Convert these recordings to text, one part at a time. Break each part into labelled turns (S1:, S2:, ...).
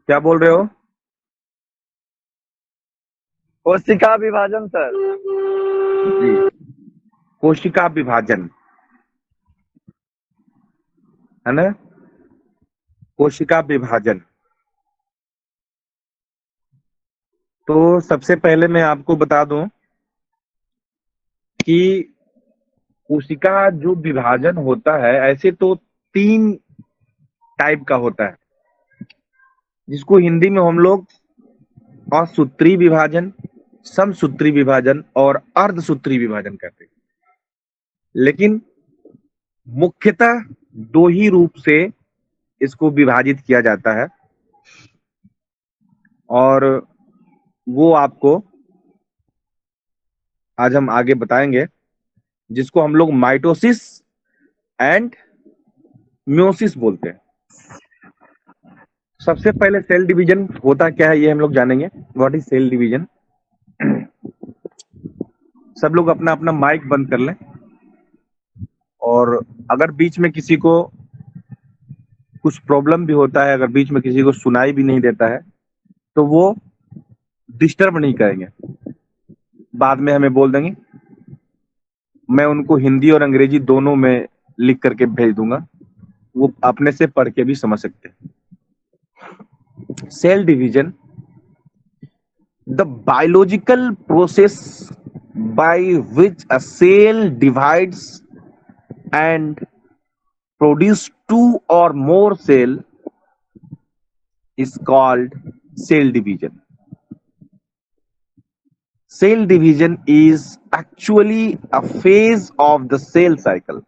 S1: क्या बोल रहे हो?
S2: कोशिका विभाजन सर।
S1: जी, कोशिका विभाजन, है ना? कोशिका विभाजन। तो सबसे पहले मैं आपको बता दूं कि कोशिका जो विभाजन होता है, ऐसे तो तीन टाइप का होता है, जिसको हिंदी में हम लोग असूत्री विभाजन, समसूत्री विभाजन और अर्धसूत्री विभाजन कहते हैं। लेकिन मुख्यतः दो ही रूप से इसको विभाजित किया जाता है, और वो आपको आज हम आगे बताएंगे, जिसको हम लोग माइटोसिस एंड म्योसिस बोलते हैं। सबसे पहले सेल डिवीजन होता क्या है, ये हम लोग जानेंगे। What is cell division? सब लोग अपना अपना माइक बंद कर लें, और अगर बीच में किसी को कुछ प्रॉब्लम भी होता है, अगर बीच में किसी को सुनाई भी नहीं देता है, तो वो डिस्टर्ब नहीं करेंगे, बाद में हमें बोल देंगे। मैं उनको हिंदी और अंग्रेजी दोनों में लिख करके भेज दूंगा, वो अपने से पढ़ के भी समझ सकते हैं। Cell division, the biological process by which a cell divides and produce two or more cell is called cell division. Cell division is actually a phase of the cell cycle.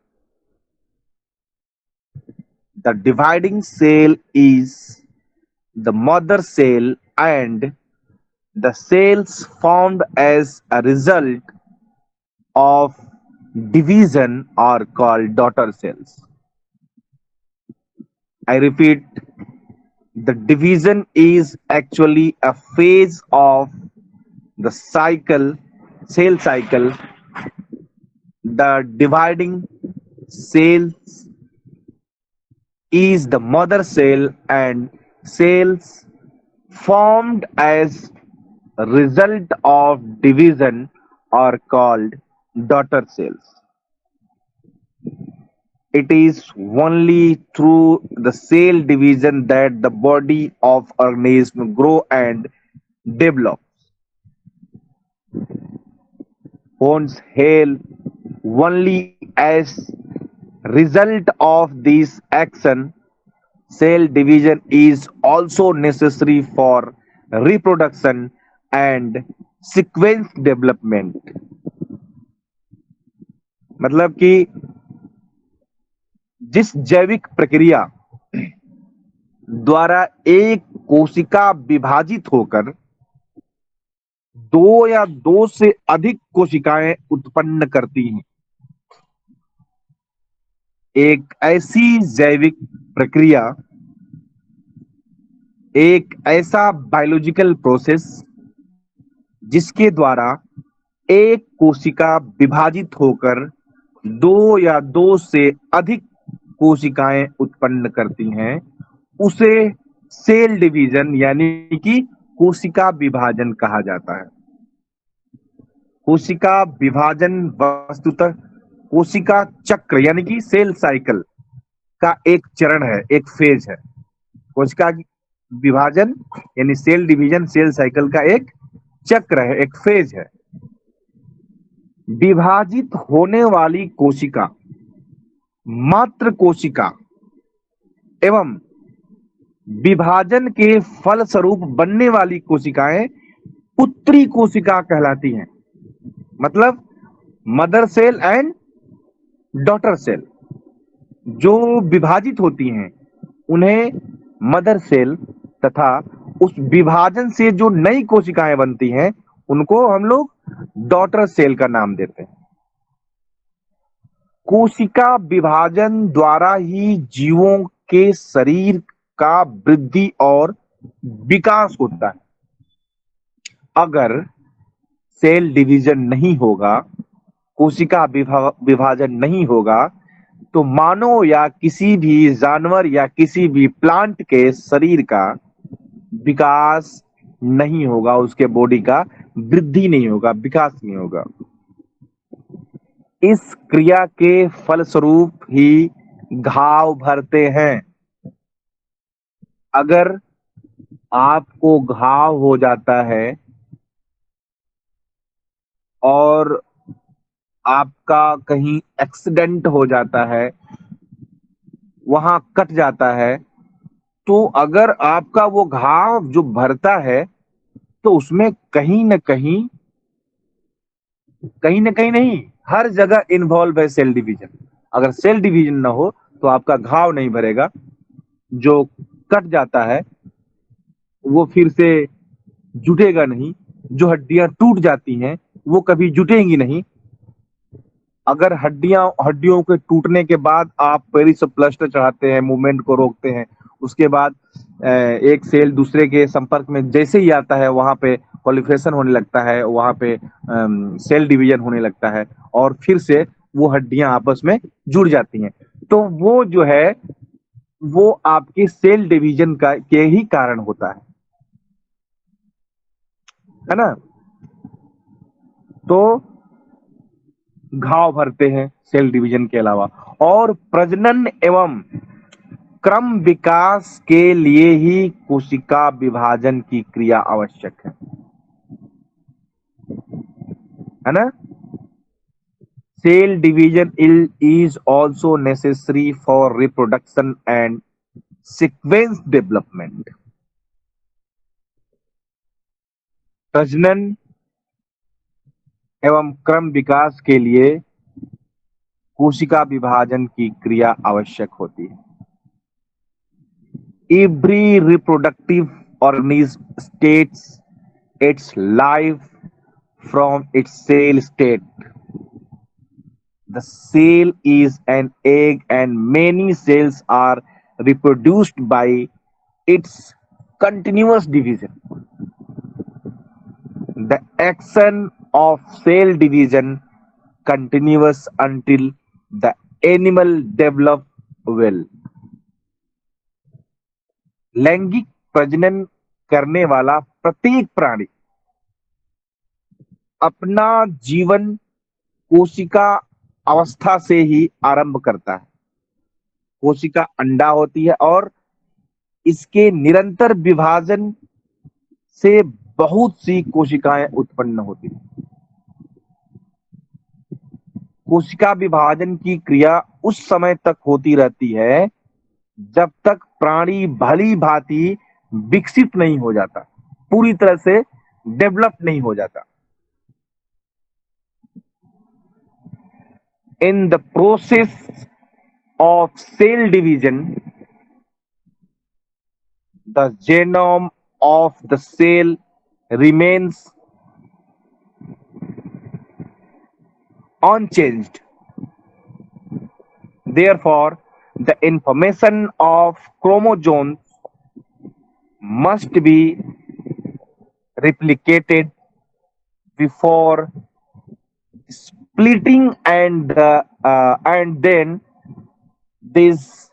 S1: The dividing cell is the mother cell, and the cells formed as a result of division are called daughter cells. I repeat, the division is actually a phase of the cycle, cell cycle. The dividing cells is the mother cell, and cells formed as a result of division are called daughter cells. It is only through the cell division that the body of organism grow and develop. Bones heal only as result of this action. Cell division is also necessary for reproduction and sequence development. मतलब कि जिस जैविक प्रक्रिया द्वारा एक कोशिका विभाजित होकर दो या दो से अधिक कोशिकाएं उत्पन्न करती हैं, एक ऐसी जैविक प्रक्रिया, एक ऐसा बायोलॉजिकल प्रोसेस जिसके द्वारा एक कोशिका विभाजित होकर दो या दो से अधिक कोशिकाएं उत्पन्न करती हैं, उसे सेल डिवीजन यानी कि कोशिका विभाजन कहा जाता है। कोशिका विभाजन वस्तुतः कोशिका चक्र यानी कि सेल साइकिल का एक चरण है, एक फेज है। कोशिका विभाजन यानी सेल डिवीजन सेल साइकिल का एक चक्र है, एक फेज है। विभाजित होने वाली कोशिका, मात्र कोशिका एवं विभाजन के फलस्वरूप बनने वाली कोशिकाएं पुत्री कोशिका कहलाती हैं। मतलब mother cell and daughter cell जो विभाजित होती हैं, उन्हें मदर सेल, तथा उस विभाजन से जो नई कोशिकाएं बनती हैं, उनको हम लोग डॉटर सेल का नाम देते हैं। कोशिका विभाजन द्वारा ही जीवों के शरीर का वृद्धि और विकास होता है। अगर सेल डिवीजन नहीं होगा, कोशिका विभाजन नहीं होगा, तो मानव या किसी भी जानवर या किसी भी प्लांट के शरीर का विकास नहीं होगा, उसके बॉडी का वृद्धि नहीं होगा, विकास नहीं होगा। इस क्रिया के फलस्वरूप ही घाव भरते हैं। अगर आपको घाव हो जाता है और आपका कहीं एक्सीडेंट हो जाता है, वहां कट जाता है, तो अगर आपका वो घाव जो भरता है तो उसमें कहीं ना कहीं नहीं, हर जगह इन्वॉल्व है सेल डिवीजन। अगर सेल डिवीजन ना हो तो आपका घाव नहीं भरेगा। जो कट जाता है वो फिर से जुटेगा नहीं, जो हड्डियां टूट जाती हैं वो कभी जुटेंगी नहीं। अगर हड्डियों के टूटने के बाद आप पेरिसप्लास्टर चढ़ाते हैं, मूवमेंट को रोकते हैं, उसके बाद एक सेल दूसरे के संपर्क में जैसे ही आता है वहां पे प्रोलिफरेशन होने लगता है, वहां पे सेल डिवीजन होने लगता है और फिर से वो हड्डियां आपस में जुड़ जाती हैं। तो वो जो है वो आपके सेल डिवीजन का के ही कारण होता है ना। तो घाव भरते हैं सेल डिवीजन के अलावा, और प्रजनन एवं क्रम विकास के लिए ही कोशिका विभाजन की क्रिया आवश्यक है ना। Cell division is also necessary for reproduction and sequence development. प्रजनन एवं क्रम विकास के लिए कोशिका विभाजन की क्रिया आवश्यक होती है। Every reproductive organism states its life from its cell state. The cell is an egg and many cells are reproduced by its continuous division. The action of cell division continues until the animal develop well. लैंगिक प्रजनन करने वाला प्रत्येक प्राणी अपना जीवन कोशिका अवस्था से ही आरंभ करता है। कोशिका अंडा होती है और इसके निरंतर विभाजन से बहुत सी कोशिकाएं उत्पन्न होती हैं। कोशिका विभाजन की क्रिया उस समय तक होती रहती है जब तक प्राणी भली भांति विकसित नहीं हो जाता, पूरी तरह से डेवलप नहीं हो जाता। In the process of cell division, the genome of the cell remains unchanged. Therefore, the information of chromosomes must be replicated before splitting, and then these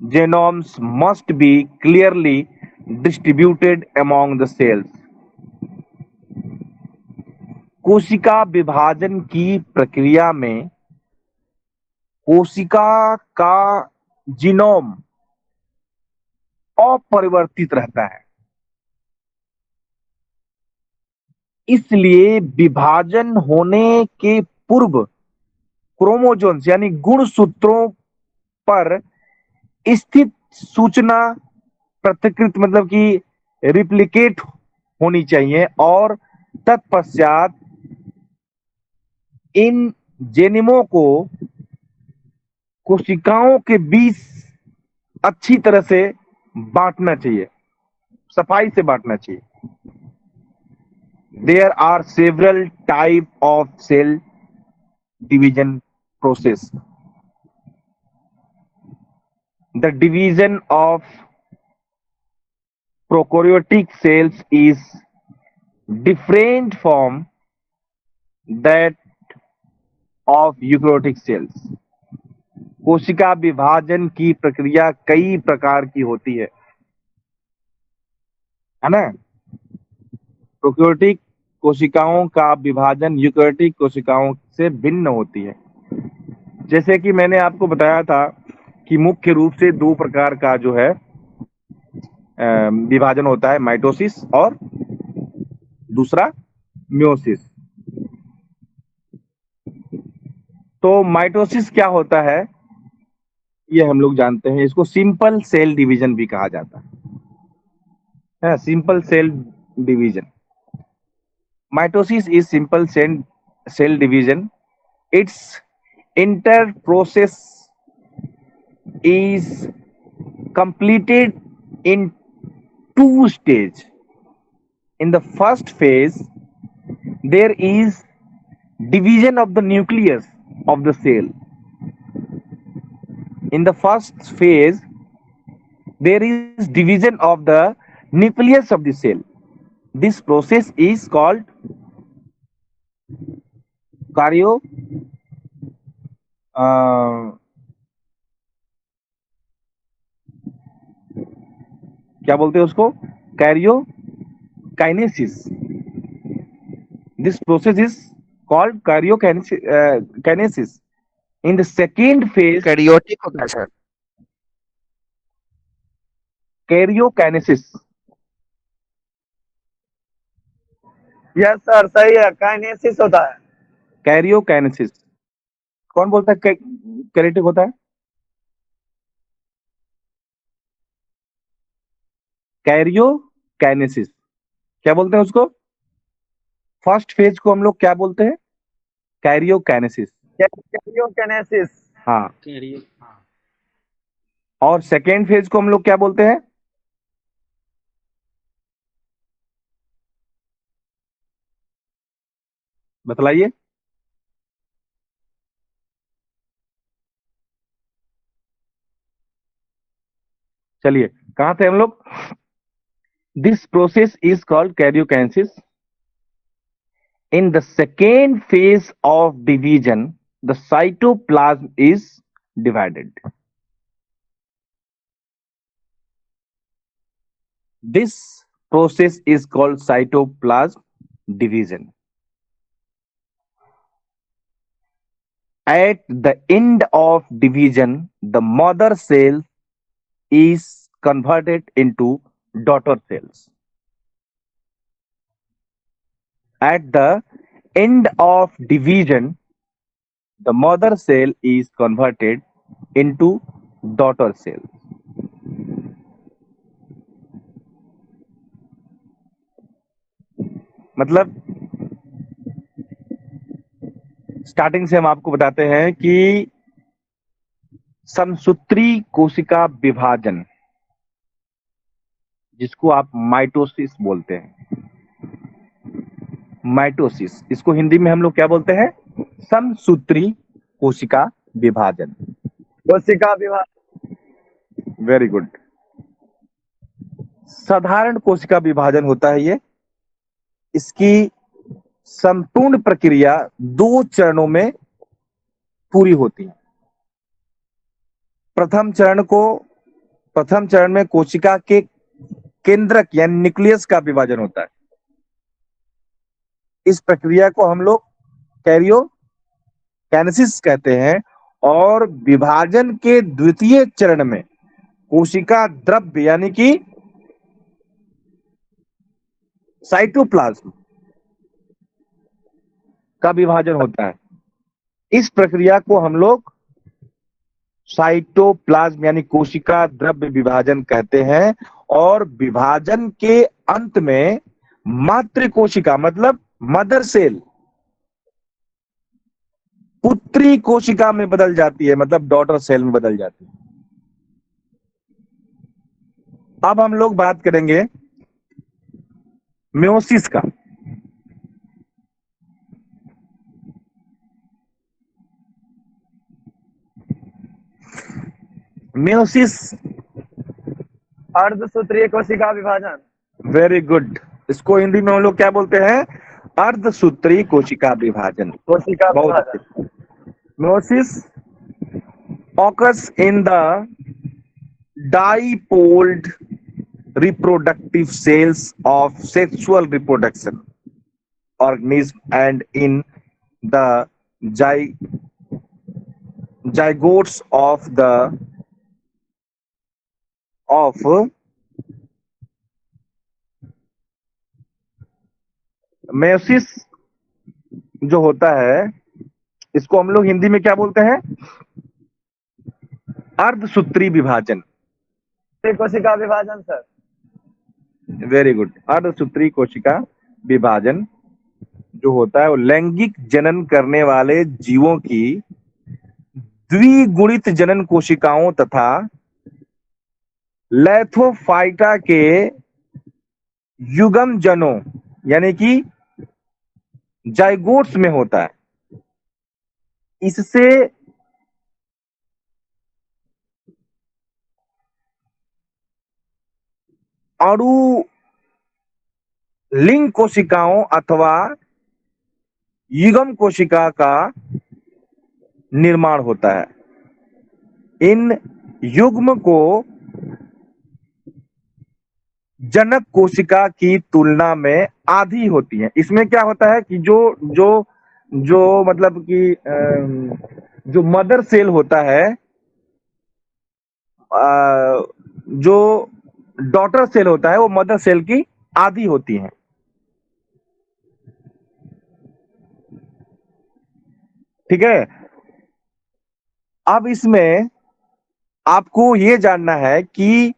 S1: genomes must be clearly distributed among the cells. कोशिका विभाजन की प्रक्रिया में कोशिका का genome अपरिवर्तित रहता है, इसलिए विभाजन होने के पूर्व क्रोमोसोम्स यानी गुणसूत्रों पर स्थित सूचना पृथक्कृत मतलब कि रिप्लिकेट होनी चाहिए और तत्पश्चात इन जेनिमो को कोशिकाओं के बीच अच्छी तरह से बांटना चाहिए, सफाई से बांटना चाहिए। There are several type of cell division process. The division of prokaryotic cells is different from that of eukaryotic cells. कोशिका विभाजन की प्रक्रिया कई प्रकार की होती है। है ना। प्रोकैरियोटिक कोशिकाओं का विभाजन यूकैरियोटिक कोशिकाओं से भिन्न होती है। जैसे कि मैंने आपको बताया था कि मुख्य रूप से दो प्रकार का जो है विभाजन होता है, माइटोसिस और दूसरा मियोसिस। तो माइटोसिस क्या होता है ये हम लोग जानते हैं, इसको सिंपल सेल डिवीजन भी कहा जाता है, simple cell division. Mitosis is simple cell division. Its inter process is completed in two stages. In the first phase, there is division of the nucleus of the cell. In the first phase, there is division of the nucleus of the cell. This process is called कार्यो क्या बोलते हैं उसको, karyokinesis. This process is called kainogenesis. In the second phase,
S2: karyotic होता है sir.
S1: karyokinesis.
S2: Yes sir, सही है, kinesis होता है।
S1: Karyokinesis कौन बोलता है कैरेटिक होता है? कैरियोकाइनेसिस क्या बोलते हैं उसको? फर्स्ट फेज को हम लोग क्या बोलते हैं? कैरियोकाइनेसिस।
S2: कैरियोकिनेसिस।
S1: हाँ। और सेकेंड फेज को हम लोग क्या बोलते हैं? बतलाइए। चलिए कहां थे हम लोग? This process is called karyokinesis. In the second phase of division, the cytoplasm is divided. This process is called cytoplasm division. At the end of division, the mother cell is converted into daughter cells. At the end of division, the mother cell is converted into daughter cells. मतलब starting से हम आपको बताते हैं कि समसूत्री कोशिका विभाजन, जिसको आप माइटोसिस बोलते हैं, माइटोसिस, इसको हिंदी में हम लोग क्या बोलते हैं? समसूत्री कोशिका विभाजन।
S2: कोशिका विभाजन।
S1: Very good. साधारण कोशिका विभाजन होता है ये। इसकी संपूर्ण प्रक्रिया 2 चरणों में पूरी होती है। प्रथम चरण में कोशिका के केंद्रक यानी न्यूक्लियस का विभाजन होता है। इस प्रक्रिया को हम लोग कैरियोकाइनेसिस कहते हैं। और विभाजन के द्वितीय चरण में कोशिका द्रव्य यानी कि साइटोप्लाज्म का विभाजन होता है। इस प्रक्रिया को हम लोग साइटोप्लाज्म यानी कोशिका द्रव्य विभाजन कहते हैं। और विभाजन के अंत में मातृ कोशिका मतलब मदर सेल पुत्री कोशिका में बदल जाती है, मतलब डॉटर सेल में बदल जाती है। अब हम लोग बात करेंगे मियोसिस का। मियोसिस
S2: अर्धसूत्रीय कोशिका विभाजन।
S1: Very good. इसको हिंदी में हम लोग क्या बोलते हैं? अर्धसूत्री कोशिका विभाजन।
S2: कोशिका
S1: बहुत
S2: विभाजन।
S1: अच्छे। Meiosis occurs in the dipoled reproductive cells of sexual reproduction organism, and in the zygotes of meiosis जो होता है, इसको हम लोग हिंदी में क्या बोलते हैं? अर्धसूत्री विभाजन।
S2: कोशिका विभाजन सर।
S1: Very good. अर्धसूत्री कोशिका विभाजन जो होता है वो लैंगिक जनन करने वाले जीवों की द्विगुणित जनन कोशिकाओं तथा लैथोफाइटा के युग्म जनों यानी कि जाइगोट्स में होता है। इससे अणु लिंग कोशिकाओं अथवा युग्म कोशिका का निर्माण होता है। इन युग्म को जनक कोशिका की तुलना में आधी होती है। इसमें क्या होता है कि जो जो जो मतलब कि जो मदर सेल होता है, जो डॉटर सेल होता है, वो मदर सेल की आधी होती है। ठीक है। अब इसमें आपको ये जानना है कि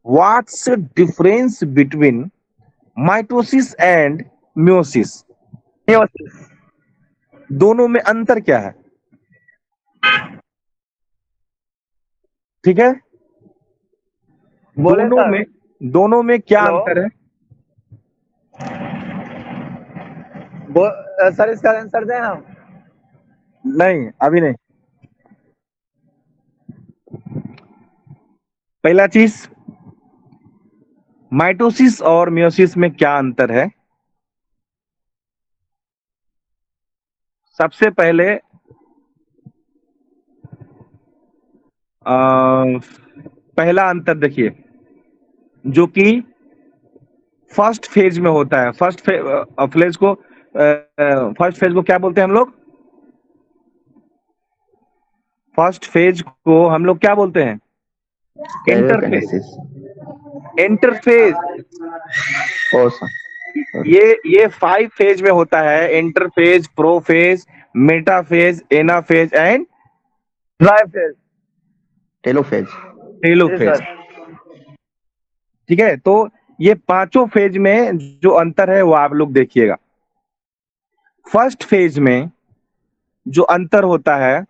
S1: what's difference between mitosis and meiosis, दोनों में अंतर क्या है? ठीक है।
S2: बोले सर।
S1: दोनों में क्या
S2: हेलो?
S1: अंतर है?
S2: सर इसका आंसर दें हम?
S1: नहीं, अभी नहीं। पहला चीज, माइटोसिस और मियोसिस में क्या अंतर है? सबसे पहले पहला अंतर देखिए, जो कि फर्स्ट फेज में होता है। फर्स्ट फेज को क्या बोलते हैं हम लोग? फर्स्ट फेज को हम लोग क्या बोलते हैं? इंटरफेज। इंटरफेज ये 5 फेज में होता है। Interphase, prophase, metaphase, anaphase and
S2: ड्राइफेज,
S1: टेलोफेज। ठीक है। तो ये पांचों फेज में जो अंतर है वो आप लोग देखिएगा। फर्स्ट फेज में जो अंतर होता है,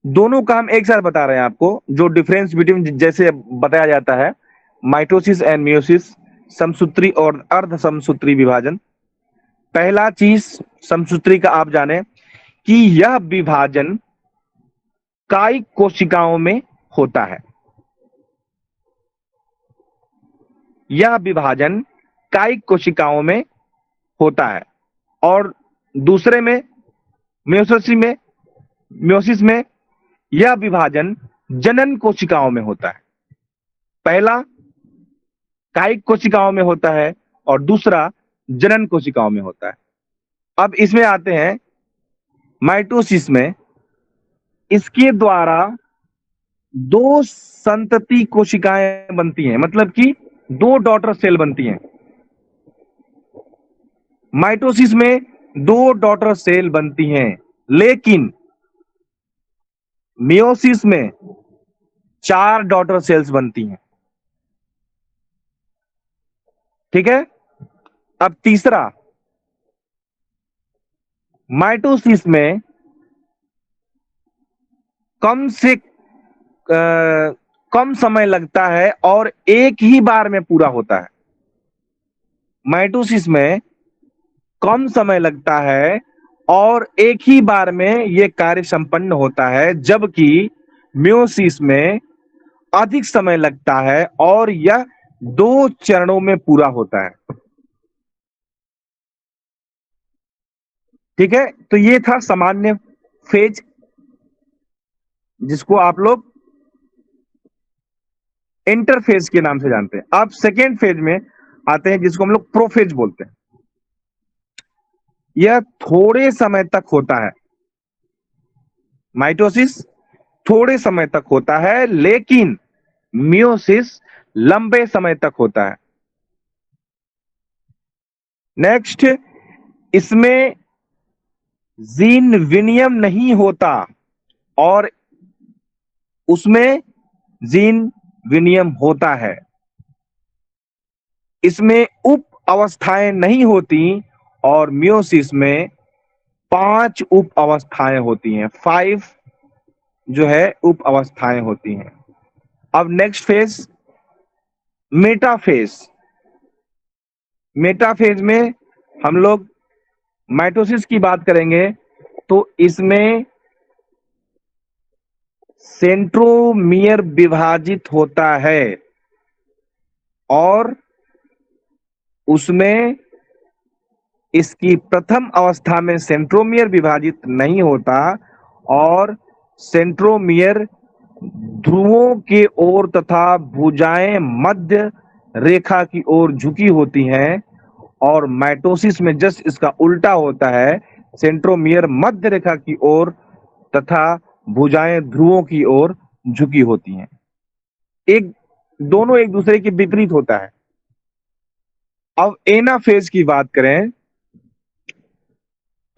S1: दोनों का हम एक साथ बता रहे हैं आपको। जो डिफरेंस बिटवीन जैसे बताया जाता है माइटोसिस एंड मियोसिस, समसूत्री और अर्ध समसूत्री विभाजन। पहला चीज समसूत्री का आप जाने कि यह विभाजन कायिक कोशिकाओं में होता है। यह विभाजन कायिक कोशिकाओं में होता है। और दूसरे में मियोसिस में यह विभाजन जनन कोशिकाओं में होता है। पहला कायिक कोशिकाओं में होता है और दूसरा जनन कोशिकाओं में होता है। अब इसमें आते हैं माइटोसिस में। इसके द्वारा 2 संतति कोशिकाएं बनती हैं, मतलब कि 2 डॉटर सेल बनती हैं। माइटोसिस में 2 डॉटर सेल बनती हैं, लेकिन मियोसिस में 4 डॉटर सेल्स बनती हैं। ठीक है। अब तीसरा, माइटोसिस में कम समय लगता है और एक ही बार में पूरा होता है। माइटोसिस में कम समय लगता है और एक ही बार में यह कार्य संपन्न होता है, जबकि मियोसिस में अधिक समय लगता है और यह 2 चरणों में पूरा होता है। ठीक है। तो ये था सामान्य फेज, जिसको आप लोग इंटरफेज के नाम से जानते हैं। अब सेकेंड फेज में आते हैं जिसको हम लोग प्रोफेज बोलते हैं। यह थोड़े समय तक होता है, माइटोसिस थोड़े समय तक होता है, लेकिन मियोसिस लंबे समय तक होता है। नेक्स्ट, इसमें जीन विनियम नहीं होता और उसमें जीन विनियम होता है। इसमें उप अवस्थाएं नहीं होती और मियोसिस में 5 उप अवस्थाएं होती हैं, 5 जो है उप अवस्थाएं होती हैं। अब नेक्स्ट फेज मेटाफेज। मेटाफेज में हम लोग माइटोसिस की बात करेंगे तो इसमें सेंट्रोमियर विभाजित होता है और उसमें इसकी प्रथम अवस्था में सेंट्रोमियर विभाजित नहीं होता और सेंट्रोमियर ध्रुवों की ओर तथा भुजाएं मध्य रेखा की ओर झुकी होती हैं और माइटोसिस में जस्ट इसका उल्टा होता है, सेंट्रोमियर मध्य रेखा की ओर तथा भुजाएं ध्रुवों की ओर झुकी होती हैं। एक दोनों एक दूसरे के विपरीत होता है। अब एनाफेज की बात करें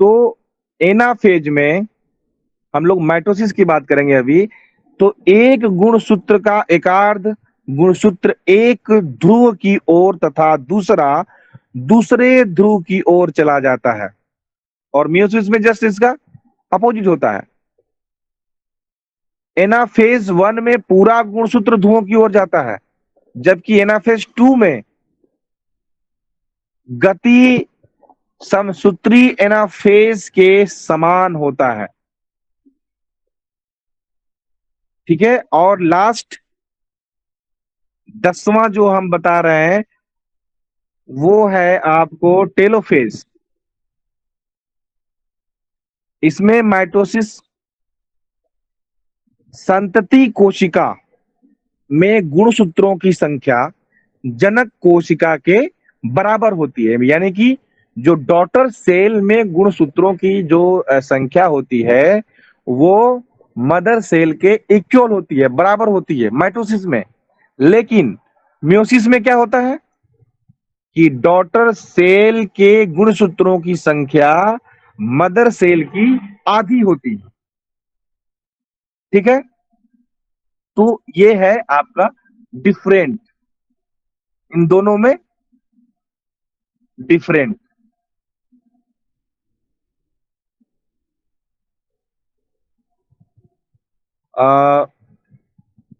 S1: तो एनाफेज में हम लोग माइटोसिस की बात करेंगे अभी। तो एक गुणसूत्र का एकार्ध गुणसूत्र एक ध्रुव की ओर तथा दूसरा दूसरे ध्रुव की ओर चला जाता है और मियोसिस में जस्ट इसका अपोजिट होता है। एनाफेज 1 में पूरा गुणसूत्र ध्रुवों की ओर जाता है, जबकि एनाफेज 2 में गति समसूत्री एनाफेज के समान होता है। ठीक है, और लास्ट 10वां जो हम बता रहे हैं वो है आपको टेलोफेज। इसमें माइटोसिस संतति कोशिका में गुणसूत्रों की संख्या जनक कोशिका के बराबर होती है, यानी कि जो डॉटर सेल में गुणसूत्रों की जो संख्या होती है वो मदर सेल के इक्वल होती है, बराबर होती है माइटोसिस में। लेकिन मियोसिस में क्या होता है कि डॉटर सेल के गुणसूत्रों की संख्या मदर सेल की आधी होती है। ठीक है, तो ये है आपका डिफरेंट, इन दोनों में डिफरेंट।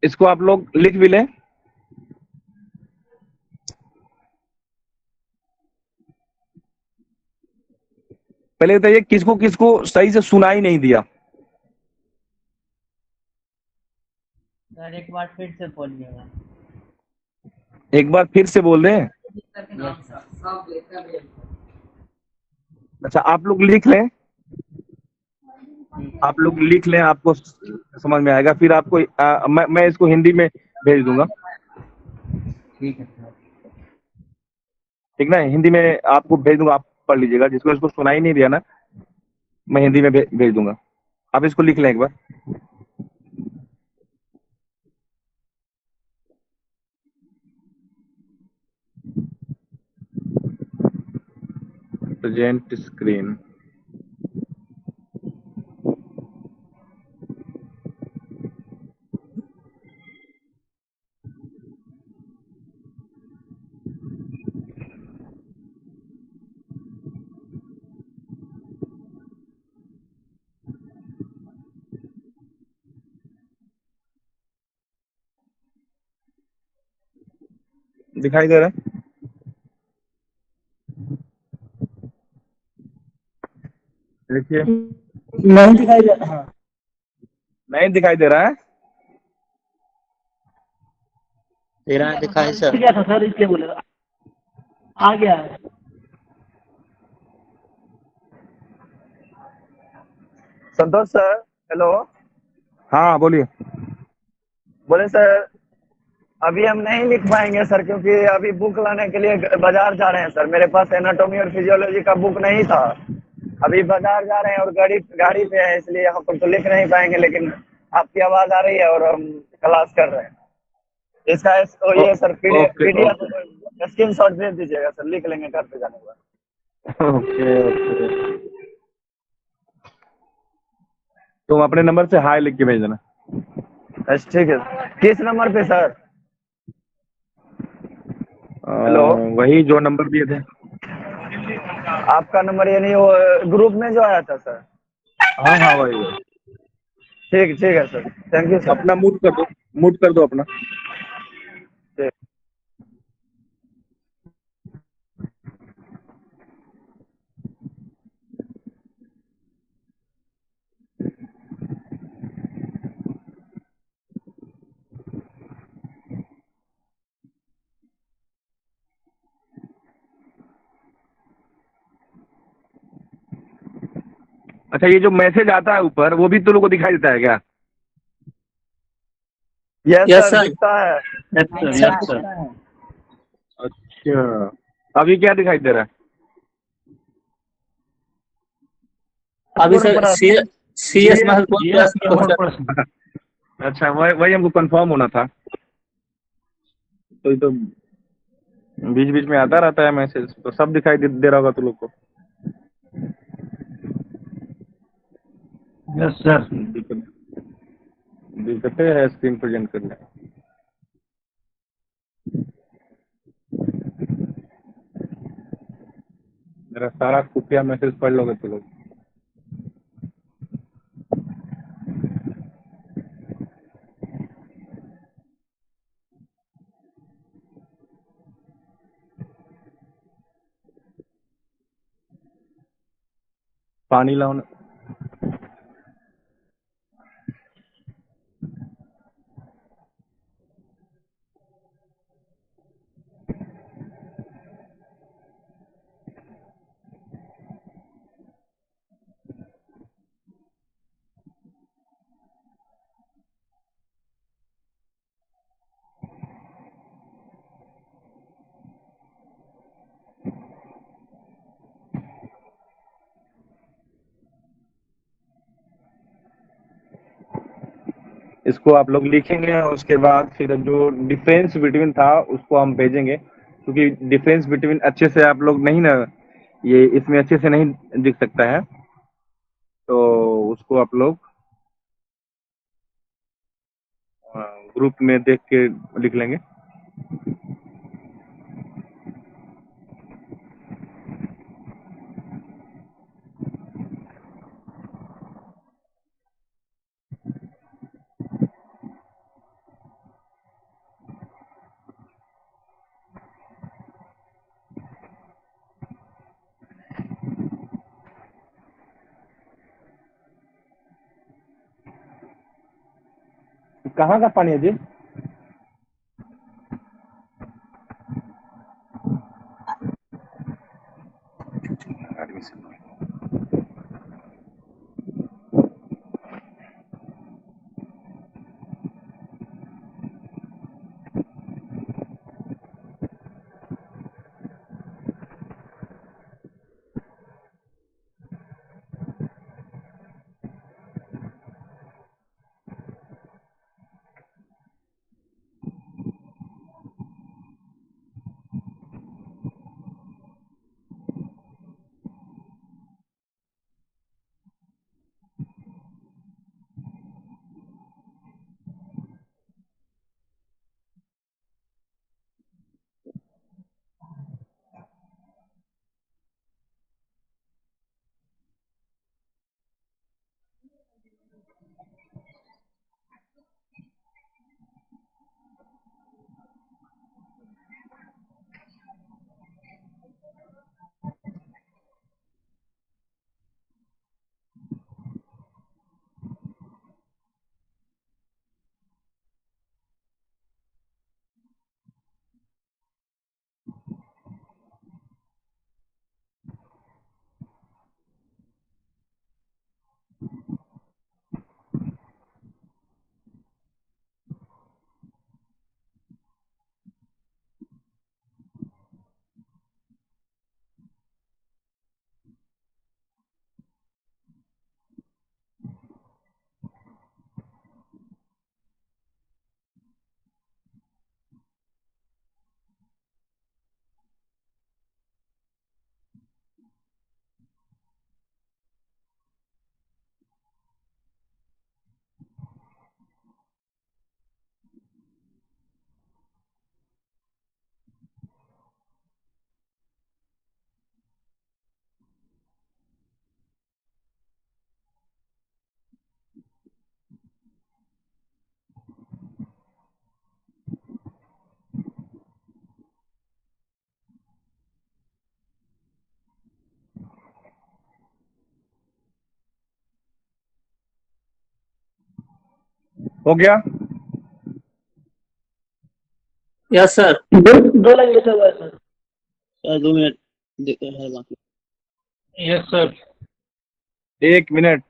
S1: इसको आप लोग लिख भी लें। पहले बताइए किसको किसको सही से सुनाई नहीं दिया।
S3: सर एक बार फिर से बोलिएगा।
S1: एक बार फिर से बोल रहे हैं। अच्छा, आप लोग लिख लें, आप लोग लिख लें, आपको समझ में आएगा। फिर आपको मैं इसको हिंदी में भेज दूंगा।
S3: ठीक है सर।
S1: ठीक ना, हिंदी में आपको भेज दूंगा, आप पढ़ लीजिएगा। जिसको इसको सुनाई नहीं दिया ना, मैं हिंदी में भेज दूंगा। आप इसको लिख लें एक बार। Present screen. दिखाई दे रहा है? देखिए,
S2: नहीं दिखाई दे रहा।
S1: नहीं दिखाई दे रहा है।
S3: तेरा दिखाई सर।
S2: गया था सर, इसलिए बोले आ गया है। संतोष सर, हेलो।
S1: हाँ बोलिए।
S2: बोले सर अभी हम नहीं लिख पाएंगे सर, क्योंकि अभी बुक लाने के लिए बाजार जा रहे हैं सर। मेरे पास एनाटॉमी और फिजियोलॉजी का बुक नहीं था। अभी बाजार जा रहे हैं और गाड़ी गाड़ी पे है, इसलिए यहाँ पर तो लिख नहीं पाएंगे। लेकिन आपकी आवाज आ रही है और हम क्लास कर रहे हैं। इसका
S1: ओ,
S2: ये sir
S1: okay
S2: PDF
S1: okay
S2: screen shot भेज दीजिएगा सर, लिख लेंगे घर पे जाने के बाद।
S1: Okay okay. तुम अपने नंबर से हाय लिख के भेज देना।
S2: अच्छा ठीक है। किस नंबर पे सर?
S1: अ,
S2: हेलो,
S1: वही जो नंबर दिए थे।
S2: आपका नंबर यानी वो ग्रुप में जो आया था सर?
S1: हाँ हाँ वही वही।
S2: ठीक है सर, थैंक यू सर।
S1: अपना म्यूट कर दो अपना।
S2: ठीक।
S1: अच्छा ये जो मैसेज आता है ऊपर वो भी तुम लोग को दिखाई देता है क्या?
S2: Yes
S4: yes
S2: sir,
S4: sir.
S2: दिखता है।
S4: यस
S3: हाँ,
S4: सर।
S3: दिखता है।
S1: अच्छा अभी क्या दिखाई दे रहा है?
S4: अभी
S2: पूर्ण
S4: सर सी
S2: प्रश्न।
S4: सी एस महत्वपूर्ण प्रश्न क्वेश्चन।
S1: अच्छा वही हमको कंफर्म होना था। तो ये तो बीच बीच में आता रहता है मैसेज, तो सब दिखाई दे रहा होगा तुम लोग को।
S5: Yes sir.
S1: दिक्कत दिक्कतें है स्क्रीन प्रेजेंट करने। मेरा सारा खुफिया मैसेज पढ़ लोगे तुम लोग। पानी लाओ ना। इसको आप लोग लिखेंगे और उसके बाद फिर जो डिफरेंस बिटवीन था उसको हम भेजेंगे, क्योंकि डिफरेंस बिटवीन अच्छे से आप लोग नहीं ना, ये इसमें अच्छे से नहीं दिख सकता है, तो उसको आप लोग ग्रुप में देख के लिख लेंगे। कहाँ का पानी है जी? हो गया?
S4: Yes sir.
S3: दो लाइन लिखा हुआ है सर।
S5: सर 2 मिनट है बाकी।
S3: Yes sir.
S1: 1 मिनट,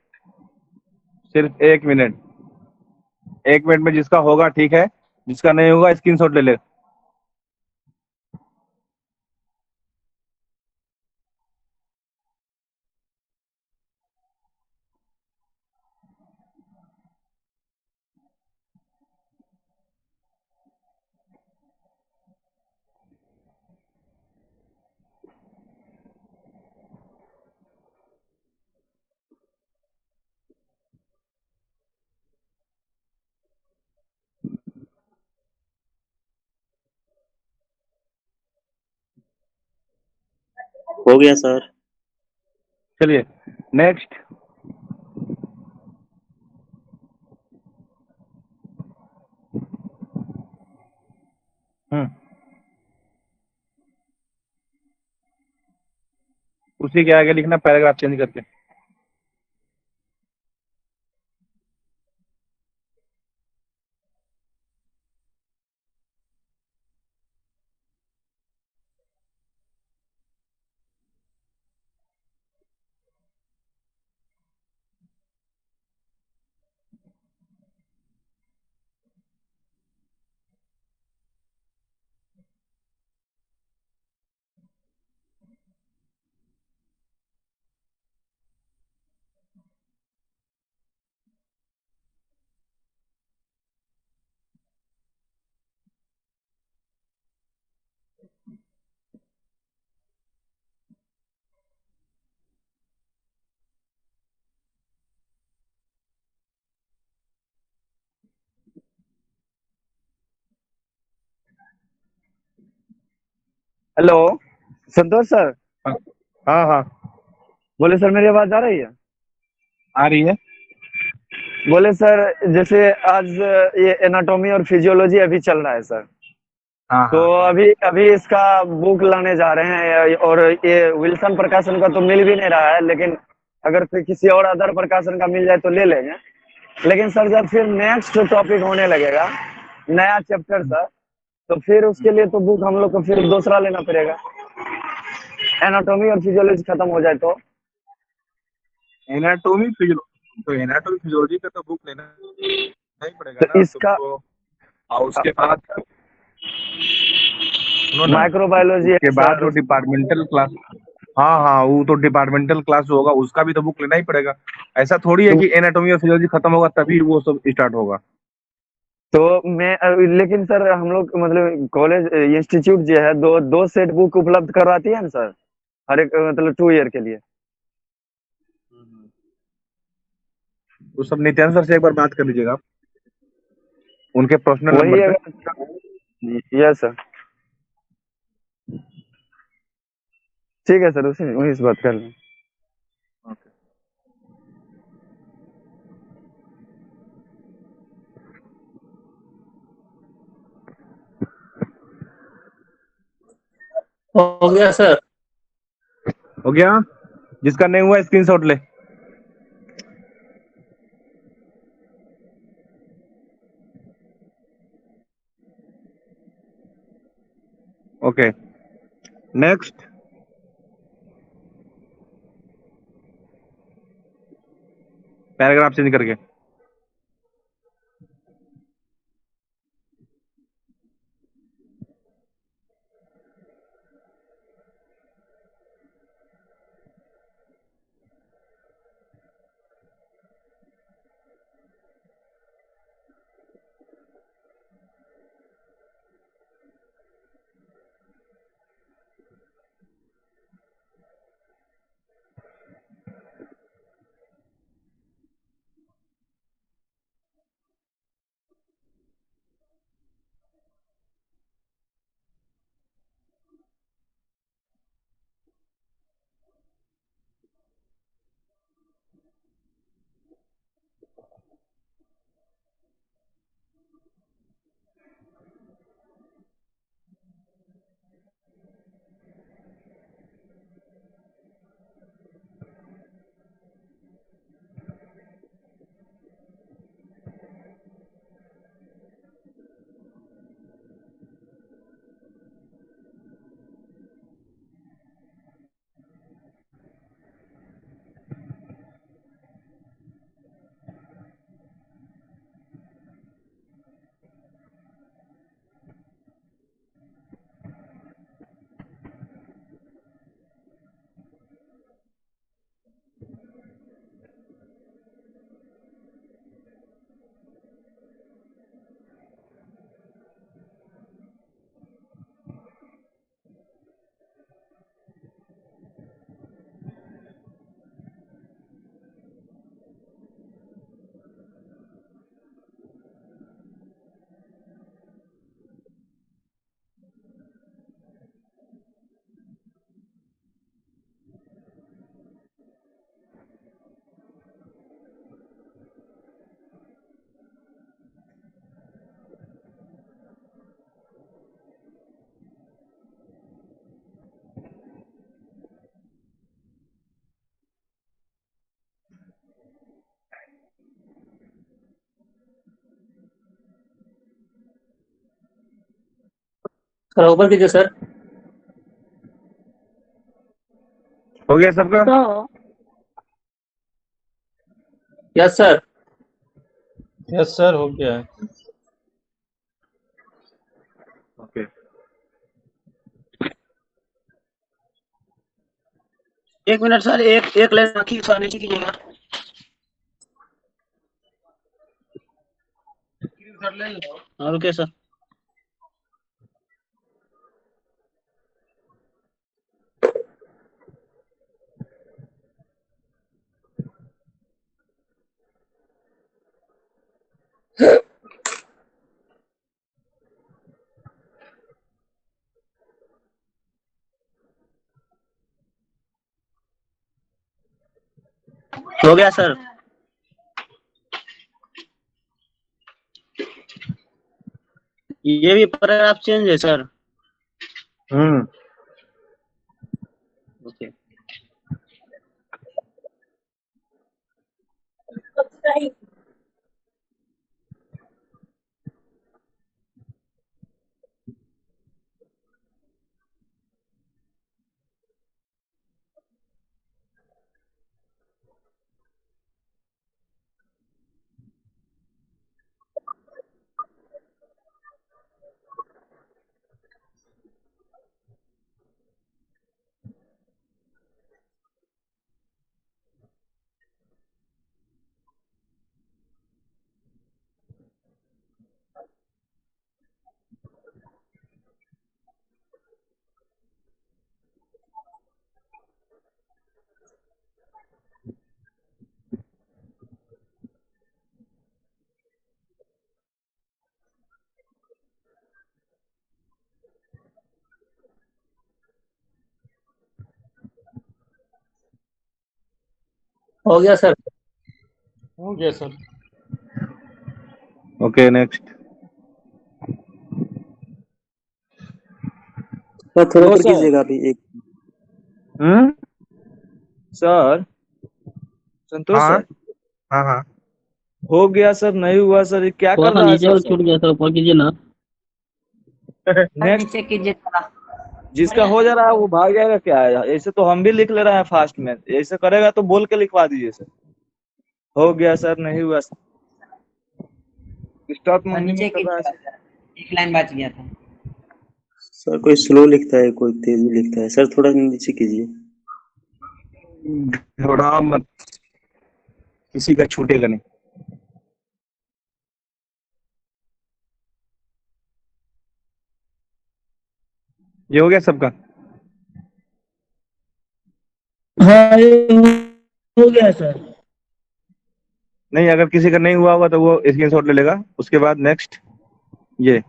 S1: सिर्फ 1 मिनट। 1 मिनट में जिसका होगा ठीक है, जिसका नहीं होगा स्क्रीनशॉट ले ले।
S5: हो गया सर।
S1: चलिए नेक्स्ट। उसी के आगे लिखना पैराग्राफ चेंज करके।
S2: हेलो संतोष सर।
S1: हाँ हाँ,
S2: बोले सर मेरी आवाज आ रही है?
S1: आ रही है।
S2: बोले सर जैसे आज ये एनाटॉमी और फिजियोलॉजी अभी चल रहा है सर।
S1: हाँ
S2: तो
S1: हाँ,
S2: अभी अभी इसका बुक लाने जा रहे हैं और ये विल्सन प्रकाशन का तो मिल भी नहीं रहा है, लेकिन अगर फिर किसी और अदर प्रकाशन का मिल जाए तो ले लेंगे। लेकिन सर जब फिर नेक्स्ट टॉपिक होने लगेगा, नया चैप्टर सर, तो फिर उसके लिए तो बुक हम लोग को फिर दूसरा लेना पड़ेगा। एनाटॉमी और फिजियोलॉजी खत्म हो जाए तो।
S1: एनाटोमी फिजियोलॉजी, तो एनाटोमी फिजियोलॉजी का तो बुक लेना नहीं पड़ेगा
S2: तो
S1: ना
S2: इसका
S1: तुमको। और उसके बाद सुनो ना,
S2: माइक्रोबायोलॉजी
S1: उसके
S2: है
S1: बाद
S2: सर।
S1: जो डिपार्टमेंटल क्लास, हाँ हाँ, वो तो डिपार्टमेंटल क्लास होगा, उसका भी तो बुक लेना ही पड़ेगा। ऐसा थोड़ी है
S2: तो,
S1: कि एनाटोमी और फिजियोलॉजी खत्म होगा तभी वो सब स्टार्ट होगा।
S2: तो मैं लेकिन सर हम लोग मतलब कॉलेज इंस्टीट्यूट जो है दो दो सेट बुक उपलब्ध करवाती है ना सर, हर एक मतलब 2 ईयर के लिए।
S1: तो सब नित्यानंद सर से एक बार बात कर लीजिएगा आप, उनके पर्सनल
S2: वही
S1: नंबर पे।
S2: अगर यस सर, ठीक है सर, उसी वहीं से बात कर लें।
S4: हो गया सर।
S1: हो गया? जिसका नहीं हुआ स्क्रीनशॉट ले। Okay next. पैराग्राफ चेंज करके।
S4: सर ऊपर कीजिए सर।
S1: हो गया सबका?
S4: Yes sir.
S6: यस सर, हो गया है।
S1: ओके।
S5: एक मिनट सर, एक एक लाइन बाकी सर, नीचे कीजिएगा। हाँ रुकिए सर। हो गया सर। ये भी पैराग्राफ चेंज है सर।
S1: हम्म।
S5: ओके।
S4: हो गया सर।
S6: हो गया सर।
S1: Okay next.
S5: सर थोड़ा
S6: लो
S5: ऊपर
S6: सर।
S5: कीजिएगा अभी एक।
S1: हम्म।
S6: सर संतोष
S1: हाँ
S6: सर,
S1: हाँ हाँ।
S6: हो गया सर, नहीं हुआ सर, ये क्या
S4: थोड़ा
S6: कर
S4: सा
S6: रहा है
S4: नीचे
S6: सर
S4: और
S6: सब?
S4: छूट गया सर, ऊपर कीजिए ना।
S6: नेक्स्ट
S3: नीचे कीजिए थोड़ा।
S6: जिसका हो जा रहा है वो भाग जाएगा क्या है? ऐसे तो हम भी लिख ले रहे हैं फास्ट में, ऐसे करेगा तो बोल के लिखवा दीजिए सर। हो गया सर, नहीं हुआ सर। स्टॉप
S3: सर
S6: मंगनी में
S3: नीचे
S6: कर रहा है
S3: कीजिएगा
S6: सर।
S3: सर, एक लाइन बच गया था।
S5: सर कोई स्लो लिखता है, कोई तेज भी लिखता है। सर थोड़ा नीचे कीजिए।
S1: थोड़ा मत, किसी का छूटेगा नहीं। ये हो गया सबका?
S4: हाँ ये हो गया सर।
S1: नहीं, अगर किसी का नहीं हुआ होगा तो वो स्क्रीनशॉट ले लेगा। उसके बाद नेक्स्ट ये।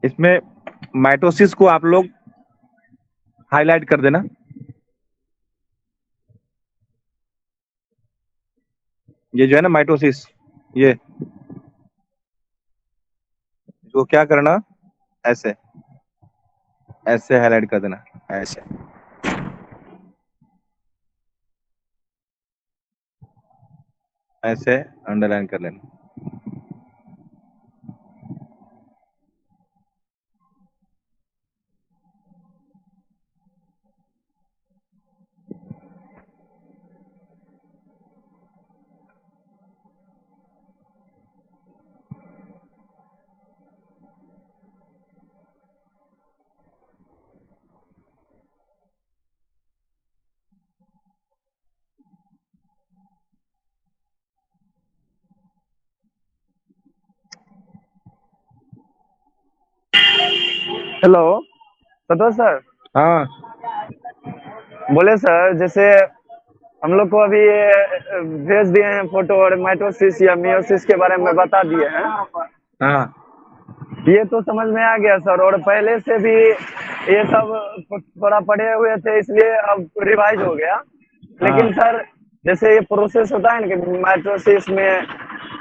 S1: इसमें माइटोसिस को आप लोग हाईलाइट कर देना। ये जो है ना माइटोसिस, ये इसको क्या करना, ऐसे ऐसे हाईलाइट कर देना, ऐसे। ऐसे अंडरलाइन कर लेना।
S2: हेलो संतोष सर।
S1: हाँ
S2: बोले सर, जैसे हम लोग को अभी ये भेज दिए हैं फोटो, और माइटोसिस या मियोसिस के बारे में बता दिए हैं।
S1: हाँ
S2: ये तो समझ में आ गया सर, और पहले से भी ये सब थोड़ा पढ़े हुए थे, इसलिए अब रिवाइज हो गया।
S1: हाँ
S2: लेकिन सर, जैसे ये प्रोसेस होता है ना कि माइटोसिस में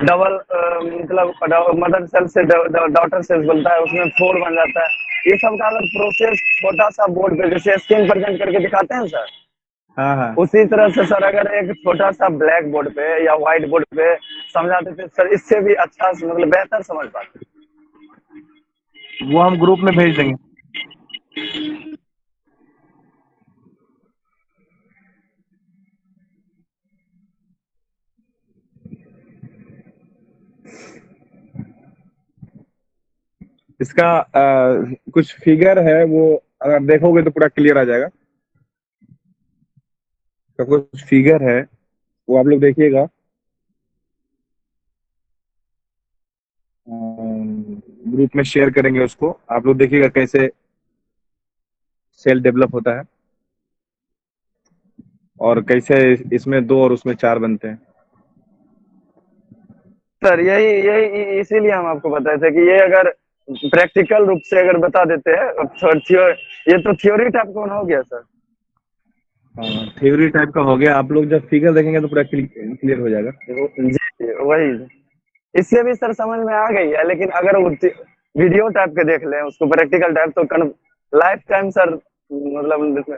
S2: डबल मतलब मदर सेल से डॉटर सेल बनता है, उसमें 4 बन जाता है। ये सब का अगर प्रोसेस छोटा सा बोर्ड पे जैसे स्क्रीन प्रेजेंट करके दिखाते हैं सर,
S1: हाँ हाँ,
S2: उसी तरह से सर अगर एक छोटा सा ब्लैक बोर्ड पे या व्हाइट बोर्ड पे समझा देते सर, इससे भी अच्छा मतलब बेहतर समझ पाते।
S1: वो हम ग्रुप में भेज देंगे। इसका कुछ फिगर है, वो अगर देखोगे तो पूरा क्लियर आ जाएगा। तो कुछ फिगर है, वो आप लोग देखिएगा। ग्रुप में शेयर करेंगे उसको, आप लोग देखिएगा कैसे सेल डेवलप होता है और कैसे इसमें 2 और उसमें 4 बनते हैं।
S2: सर यही यही इसीलिए हम आपको बताए थे कि ये अगर प्रैक्टिकल रूप से अगर बता देते हैं, ये तो थ्योरी टाइप का हो गया सर।
S1: थ्योरी टाइप का हो गया, आप लोग जब फिगर देखेंगे तो पूरा क्लियर हो जाएगा।
S2: जी वही, इससे भी सर समझ में आ गई है, लेकिन अगर वो वीडियो टाइप के देख लें उसको प्रैक्टिकल टाइप, तो लाइफ टाइम सर मतलब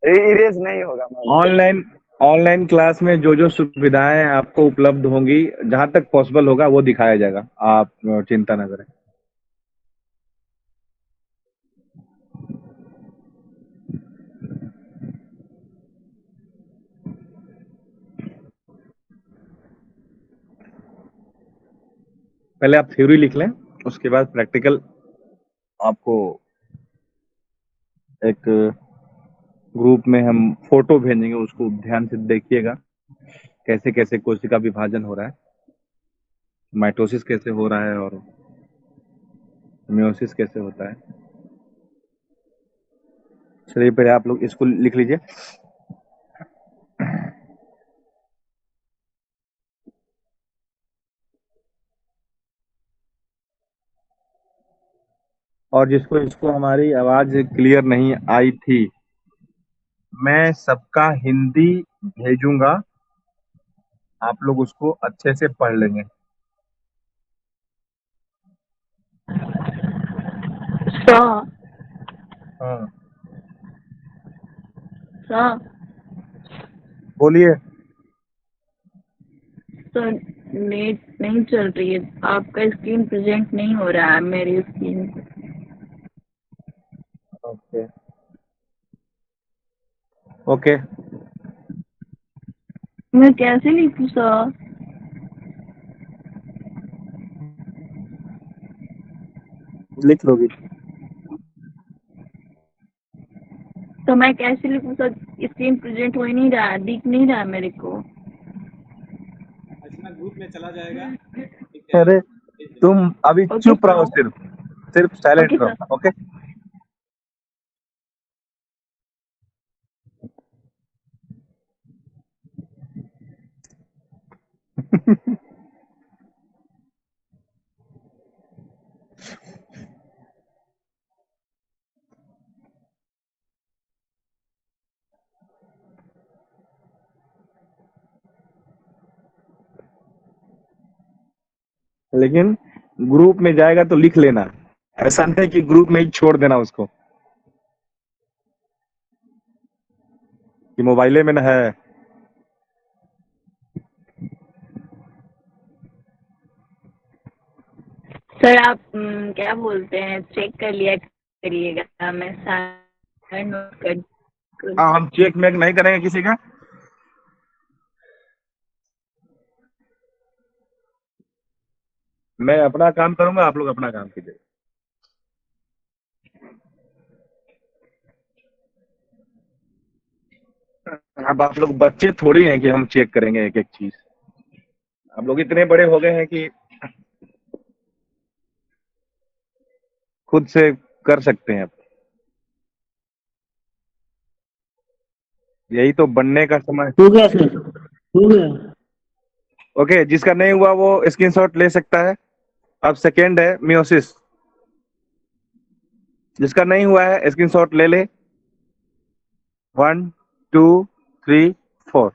S2: इरेज नहीं होगा।
S1: ऑनलाइन ऑनलाइन क्लास में जो जो सुविधाएं आपको उपलब्ध होंगी, जहां तक पॉसिबल होगा वो दिखाया जाएगा, आप चिंता न करें। पहले आप थ्योरी लिख लें, उसके बाद प्रैक्टिकल आपको एक ग्रुप में हम फोटो भेजेंगे, उसको ध्यान से देखिएगा कैसे कैसे कोशिका विभाजन हो रहा है, माइटोसिस कैसे हो रहा है और मियोसिस कैसे होता है। चलिए पहले आप लोग इसको लिख लीजिए। और जिसको इसको हमारी आवाज क्लियर नहीं आई थी, मैं सबका हिंदी भेजूंगा, आप लोग उसको अच्छे से पढ़ लेंगे।
S4: सर
S1: हाँ
S4: सर
S1: बोलिए।
S4: सर नेट नहीं चल रही है, आपका स्क्रीन प्रेजेंट नहीं हो रहा है मेरी स्क्रीन पे।
S1: ओके ओके,
S4: मैं कैसे लिखूं सर?
S1: लिख लोगी।
S4: तो मैं कैसे लिखूं सर? स्क्रीन प्रेजेंट हो ही नहीं रहा है, दिख नहीं रहा है मेरे को।
S1: अरे तुम अभी
S4: ओके
S1: चुप रहो,
S4: सर।
S1: सिर्फ सिर्फ
S4: ओके
S1: साइलेंट
S4: सर।
S1: रहो, ओके। लेकिन ग्रुप में जाएगा तो लिख लेना, ऐसा नहीं कि ग्रुप में ही छोड़ देना उसको कि मोबाइले में न है।
S4: सर आप क्या बोलते हैं, चेक कर लिया करिएगा, मैं सारा नोट कर।
S1: हाँ, हम चेक मेक नहीं करेंगे किसी का। मैं अपना काम करूंगा, आप लोग अपना काम कीजिए। अब आप लोग बच्चे थोड़ी हैं कि हम चेक करेंगे एक एक चीज। आप लोग इतने बड़े हो गए हैं कि खुद से कर सकते हैं। अब यही तो बनने का समय।
S5: हो गया सर, हो गया।
S1: ओके, जिसका नहीं हुआ वो स्क्रीनशॉट ले सकता है। अब सेकेंड है मियोसिस, जिसका नहीं हुआ है स्क्रीनशॉट ले ले। 1 2 3 4।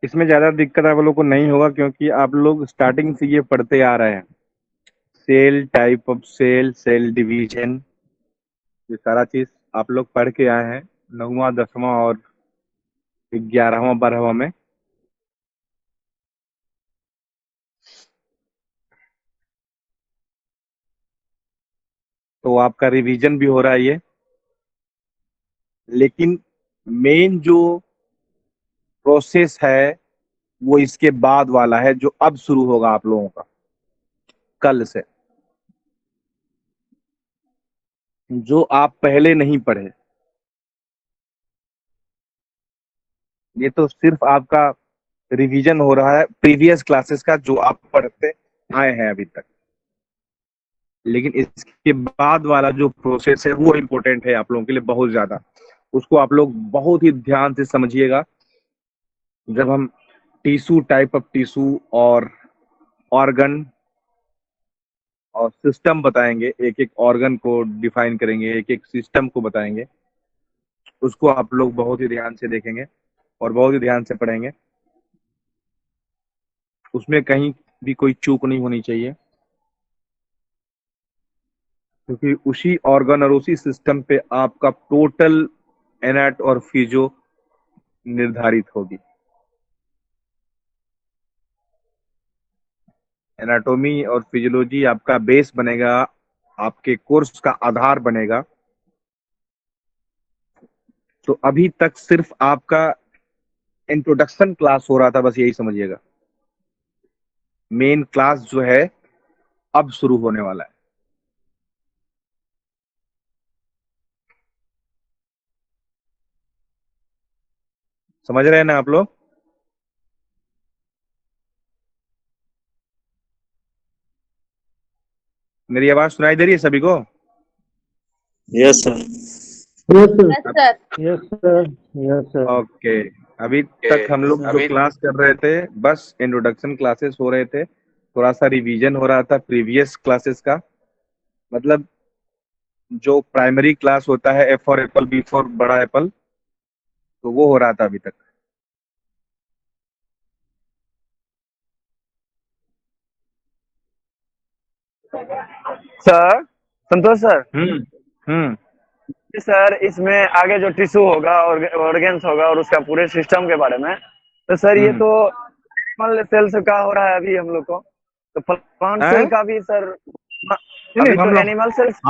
S1: इसमें ज्यादा दिक्कत आप लोग को नहीं होगा क्योंकि आप लोग स्टार्टिंग से ये पढ़ते आ रहे हैं। Cell, type of cell, cell division, ये सारा चीज आप लोग पढ़ के आए हैं 9वां 10वां और 11वां 12वां में। तो आपका रिवीजन भी हो रहा है ये, लेकिन मेन जो प्रोसेस है वो इसके बाद वाला है जो अब शुरू होगा आप लोगों का कल से, जो आप पहले नहीं पढ़े। ये तो सिर्फ आपका रिवीजन हो रहा है प्रीवियस क्लासेस का जो आप पढ़ते आए हैं अभी तक, लेकिन इसके बाद वाला जो प्रोसेस है वो इम्पोर्टेंट है आप लोगों के लिए बहुत ज्यादा। उसको आप लोग बहुत ही ध्यान से समझिएगा। जब हम टिश्यू, टाइप ऑफ टिश्यू और ऑर्गन और सिस्टम बताएंगे, एक एक ऑर्गन को डिफाइन करेंगे, एक एक सिस्टम को बताएंगे, उसको आप लोग बहुत ही ध्यान से देखेंगे और बहुत ही ध्यान से पढ़ेंगे। उसमें कहीं भी कोई चूक नहीं होनी चाहिए, क्योंकि उसी ऑर्गन और उसी सिस्टम पे आपका टोटल एनाट और फिजियो निर्धारित होगी। एनाटॉमी और फिजियोलॉजी आपका बेस बनेगा, आपके कोर्स का आधार बनेगा। तो अभी तक सिर्फ आपका इंट्रोडक्शन क्लास हो रहा था, बस यही समझिएगा। मेन क्लास जो है अब शुरू होने वाला है। समझ रहे हैं ना आप लोग? मेरी आवाज सुनाई दे रही है सभी को?
S5: Yes sir.
S7: Yes sir. Yes sir.
S1: Okay. अभी तक हम लोग जो क्लास कर रहे थे बस इंट्रोडक्शन क्लासेस हो रहे थे, थोड़ा सा रिवीजन हो रहा था प्रीवियस क्लासेस का। मतलब जो प्राइमरी क्लास होता है, A for apple, B for बड़ा एप्पल, तो वो हो रहा था अभी तक।
S2: Sir, Santosh sir.
S1: हम्म।
S2: सर, इसमें आगे जो टिश्यू होगा और ऑर्गेन्स होगा और उसका पूरे सिस्टम के बारे में, तो सर ये तो एनिमल सेल्स का हो रहा है अभी हम लोग को, तो प्लांट सेल का भी सर अभी
S1: हम
S2: तो
S1: लोग
S2: एनिमल सेल्स।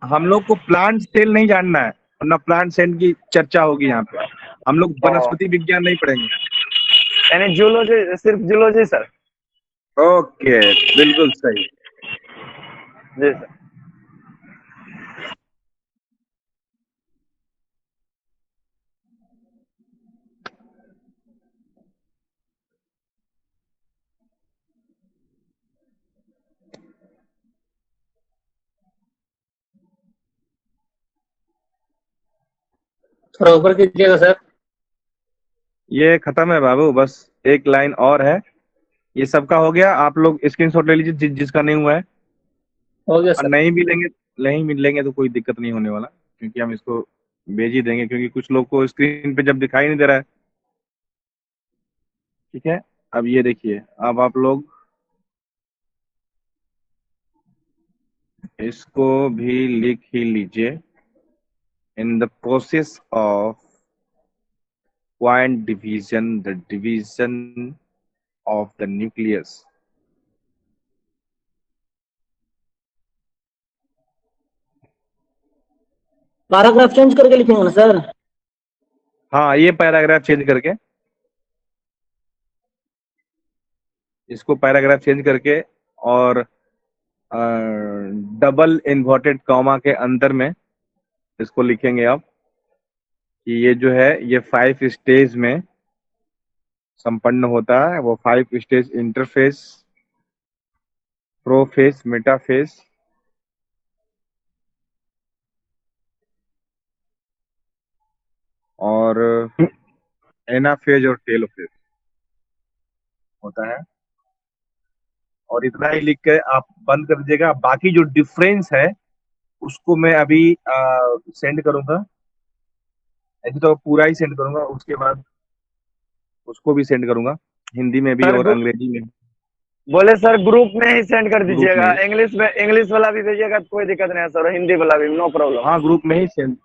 S1: हम लोग को प्लांट सेल नहीं जानना है, वरना प्लांट सेल की चर्चा होगी यहाँ पे। हम लोग वनस्पति विज्ञान नहीं पढ़ेंगे।
S2: यानी जूलॉजी, सिर्फ जूलॉजी सर।
S1: ओके, बिल्कुल सही।
S2: जी सर।
S7: थोड़ा ऊपर कीजिएगा सर।
S1: ये खत्म है बाबू, बस एक लाइन और है। ये सबका हो गया। आप लोग स्क्रीनशॉट ले लीजिए जिसका नहीं हुआ है।
S7: हो गया
S1: और
S7: सर।
S1: नहीं मिलेंगे तो कोई दिक्कत नहीं होने वाला, क्योंकि हम इसको भेज ही देंगे, क्योंकि कुछ लोग को स्क्रीन पे जब दिखाई नहीं दे रहा है। ठीक है, अब ये देखिए, अब आप लोग इसको भी लिख ही लीजिए। In the process of point division, the division of the nucleus.
S7: Paragraph change करके लिखेंगे ना सर?
S1: हाँ, ये पैराग्राफ चेंज करके, इसको पैराग्राफ चेंज करके और डबल इन्वर्टेड कॉमा के अंदर में इसको लिखेंगे आप कि ये जो है ये 5 स्टेज में संपन्न होता है। वो 5 स्टेज इंटरफेस, प्रोफेस, मेटाफेस और एनाफेज और टेलोफेज होता है। और इतना ही लिख के आप बंद कर दीजिएगा। बाकी जो डिफरेंस है उसको मैं अभी सेंड करूंगा, ऐसे तो पूरा ही सेंड करूंगा, उसके बाद उसको भी सेंड करूंगा हिंदी में भी
S2: सर
S1: और अंग्रेजी में भी।
S2: बोले सर ग्रुप में ही सेंड कर
S1: ग्रुप
S2: दीजिएगा,
S1: में।
S2: इंग्लिश वाला भी भेजिएगा तो कोई दिक्कत नहीं है सर, हिंदी वाला भी नो प्रॉब्लम।
S1: हाँ, ग्रुप में ही सेंड।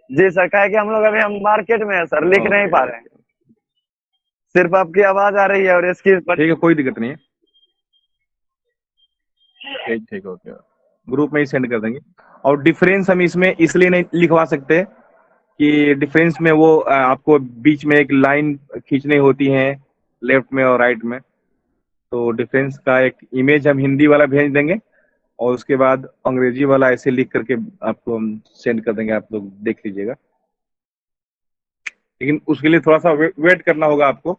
S2: जी सर, क्या है कि हम लोग अभी हम मार्केट में है सर, लिख नहीं पा रहे हैं, सिर्फ आपकी आवाज आ रही है और इसकी
S1: ठीक है, कोई दिक्कत नहीं है। ठीक ठीक, ओके, ग्रुप में ही सेंड कर देंगे। और डिफरेंस हम इसमें इसलिए नहीं लिखवा सकते कि डिफरेंस में वो आपको बीच में एक लाइन खींचनी होती है लेफ्ट में और राइट में, तो डिफरेंस का एक इमेज हम हिंदी वाला भेज देंगे और उसके बाद अंग्रेजी वाला ऐसे लिख करके आपको हम सेंड कर देंगे, आप लोग देख लीजिएगा। लेकिन उसके लिए थोड़ा सा वेट करना होगा आपको,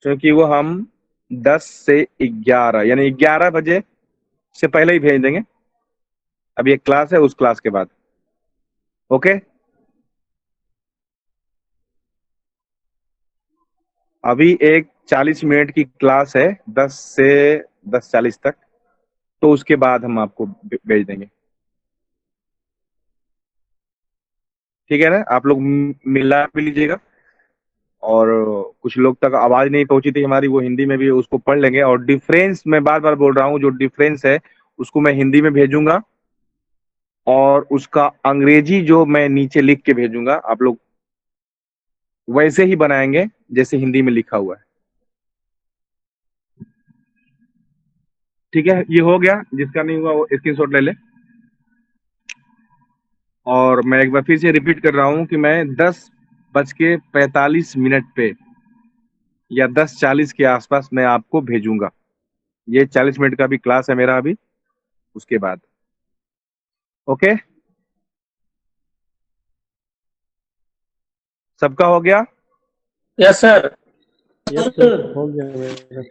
S1: क्योंकि वो हम 10 से 11 यानी 11 बजे से पहले ही भेज देंगे। अभी एक क्लास है, उस क्लास के बाद। ओके, अभी एक 40 मिनट की क्लास है, 10 से 10:40 तक, तो उसके बाद हम आपको भेज देंगे। ठीक है ना, आप लोग मिला भी लीजिएगा। और कुछ लोग तक आवाज नहीं पहुंची थी हमारी, वो हिंदी में भी उसको पढ़ लेंगे। और डिफरेंस मैं बार बार बोल रहा हूँ, जो डिफरेंस है उसको मैं हिंदी में भेजूंगा और उसका अंग्रेजी जो मैं नीचे लिख के भेजूंगा, आप लोग वैसे ही बनाएंगे जैसे हिंदी में लिखा हुआ है। ठीक है, ये हो गया। जिसका नहीं हुआ वो स्क्रीनशॉट ले ले। और मैं एक बार फिर से रिपीट कर रहा हूँ कि मैं 10:45 पे या 10:40 के आसपास मैं आपको भेजूंगा। ये 40 मिनट का भी क्लास है मेरा अभी, उसके बाद। ओके, सबका हो गया?
S7: Yes sir.
S8: यस सर, हो गया मेरा।